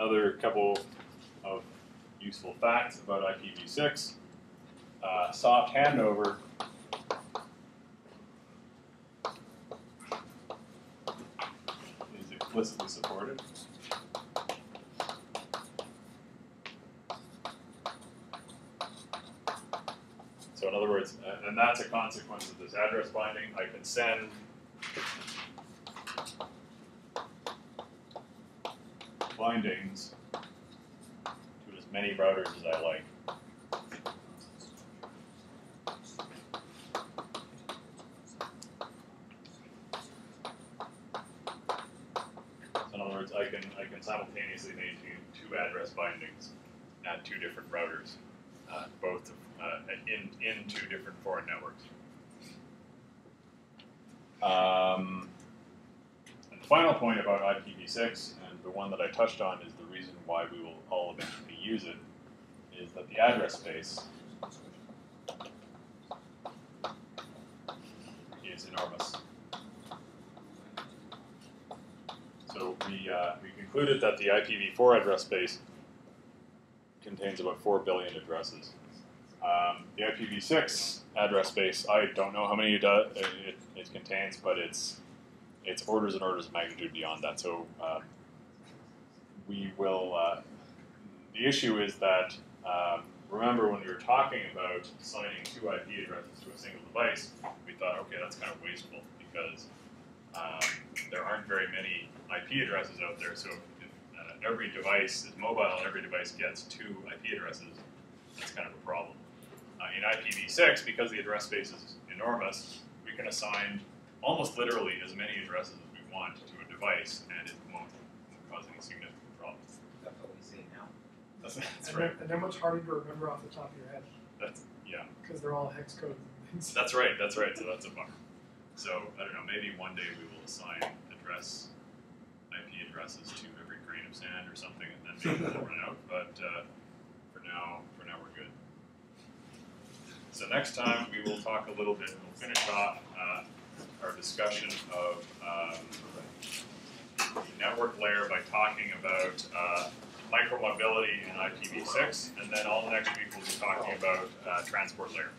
other couple of useful facts about IPv6. Soft handover is explicitly supported. So in other words, and that's a consequence of this address binding. I can send bindings to as many routers as I like. So in other words, I can simultaneously maintain two address bindings at two different routers, both in two different foreign networks. And the final point about IPv6, and the one that I touched on is the reason why we will all eventually use it, is that the address space is enormous. So we concluded that the IPv4 address space contains about 4 billion addresses. The IPv6 address space, I don't know how many it contains, but it's orders and orders of magnitude beyond that. So we will. The issue is that remember when we were talking about assigning two IP addresses to a single device, we thought, okay, that's kind of wasteful because there aren't very many IP addresses out there. So if every device is mobile, every device gets two IP addresses, that's kind of a problem. In IPv6, because the address space is enormous, we can assign almost literally as many addresses as we want to a device, and it won't cause any significant problems. That's what we see now. That's right. And they're much harder to remember off the top of your head. Yeah. Because they're all hex codes and things. That's right. So that's a bummer. So I don't know. Maybe one day we will assign IP addresses to every grain of sand or something, and then maybe we'll run out. But for now we're good. So next time we will talk a little bit. We'll finish off our discussion of the network layer by talking about micromobility in IPv6, and then all next week we'll be talking about transport layer.